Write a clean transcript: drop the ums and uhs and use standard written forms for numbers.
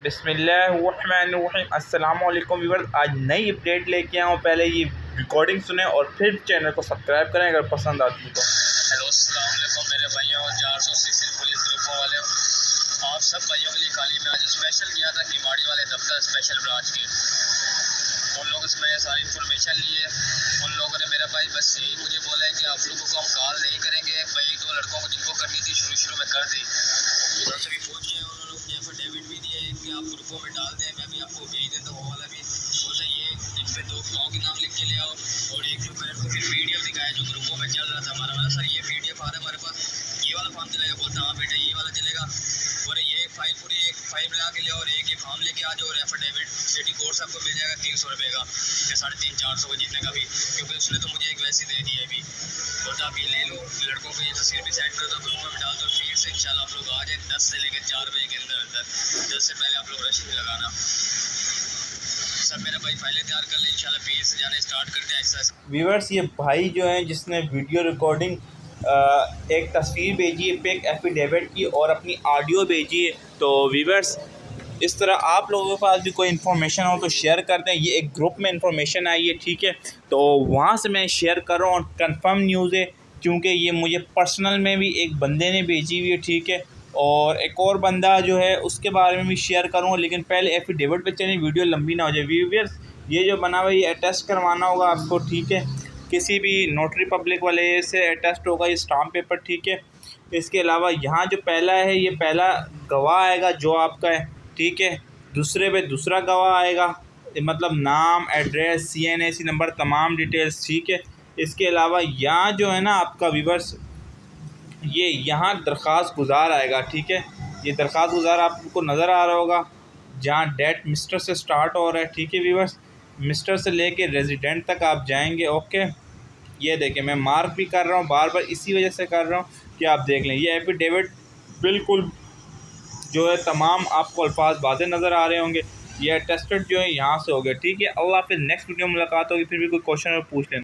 बिस्मिल्लाहिर्रहमानिर्रहीम। अस्सलाम वालेकुम व्यूअर्स, आज नई अपडेट लेके आया हूँ। पहले ये रिकॉर्डिंग सुने और फिर चैनल को सब्सक्राइब करें अगर पसंद आती है तो। हेलो अस्सलाम वालेकुम मेरे भाइयों और 400 पुलिस ग्रुपों वाले, आप सब भाइयों के लिए खाली मैं आज स्पेशल किया था निवाड़ी वाले दफ्तर स्पेशल ब्रांच के। उन लोगों से मैंने सारी इन्फॉर्मेशन ली है। उन लोगों ने मेरा भाई बस यही मुझे बोला है कि आप लोगों को हम कॉल नहीं करेंगे। भाई 2 लड़कों को जिनको करनी थी शुरू में कर दी, उधर से भी पूछ गए। उन्होंने अपनी एफिडेविट भी दिए कि आप ग्रुपों में डाल दें, मैं भी आपको भेज देता हूँ। वो वाला भी सोचा ये इन पे 2 गाँव के नाम लिख के ले आओ और एक जो मैंने को फिर पीडीएफ दिखाया जो ग्रुपों में चल रहा था हमारा। सर ये पीडीएफ आ रहा है हमारे पास, ये वाला फॉर्म चलेगा? बोलता हाँ बेटा ये वाला चलेगा। और ये फाइल पूरी एक फाइल मिला के ले और एक ये फॉर्म लेके आ जाओ और एफिडेविट सिटी कोर्स आपको मिल जाएगा 300 रुपये का या 350-400 का जितने का भी, क्योंकि उसने तो मुझे एक वैसे दे दिया अभी। बोलता आप ये ले लो, लड़कों को ये तस्वीर भी सेट कर दो, ग्रुपों में डाल दो। फिर से इंशाल्लाह आप लोग आ जाए 10 से लेकर 4 बजे के अंदर 10 से पहले आप लोग रश नहीं लगाना। सब मेरा भाई फाइलें तैयार कर ले, इंशाल्लाह पेज से जाने स्टार्ट करते हैं ऐसा। व्यूअर्स, ये भाई जो है जिसने वीडियो रिकॉर्डिंग एक तस्वीर भेजी है, एक एफिडेविट की और अपनी ऑडियो भेजी है। तो व्यूअर्स, इस तरह आप लोगों के पास भी कोई इन्फॉर्मेशन हो तो शेयर कर दें। ये एक ग्रुप में इन्फॉर्मेशन आई है, ठीक है, तो वहाँ से मैं शेयर कर रहा हूँ और कंफर्म न्यूज़ है, क्योंकि ये मुझे पर्सनल में भी एक बंदे ने भेजी हुई है, ठीक है, और एक और बंदा जो है उसके बारे में भी शेयर करूँगा। लेकिन पहले एफिडेविट पे चलें, वीडियो लंबी ना हो जाए। व्यूअर्स, ये जो बना हुआ है ये अटेस्ट करवाना होगा आपको, ठीक है, किसी भी नोटरी पब्लिक वाले से अटेस्ट होगा ये स्टाम्प पेपर, ठीक है। इसके अलावा यहाँ जो पहला है ये पहला गवाह आएगा जो आपका है, ठीक है। दूसरे पे दूसरा गवाह आएगा, मतलब नाम, एड्रेस, CNAC नंबर, तमाम डिटेल्स, ठीक है। इसके अलावा यहाँ जो है ना आपका व्यूअर्स, ये यहाँ दरख्वास्त गुज़ार आएगा, ठीक है। ये दरख्वास्त गुज़ार आपको नज़र आ रहा होगा जहाँ डेट मिस्टर से स्टार्ट हो रहा है, ठीक है व्यूअर्स। मिस्टर से लेके रेजिडेंट तक आप जाएंगे, ओके। ये देखें मैं मार्क भी कर रहा हूँ बार बार, इसी वजह से कर रहा हूँ कि आप देख लें। ये एफिडेविट बिल्कुल जो है तमाम आपको अल्फाज वाज़े नज़र आ रहे होंगे। ये अटेस्टेड जो है यहाँ से हो गया, ठीक है। अल्लाह हाफ़िज़, नेक्स्ट वीडियो में मुलाकात होगी, फिर भी कोई क्वेश्चन पूछ लेना।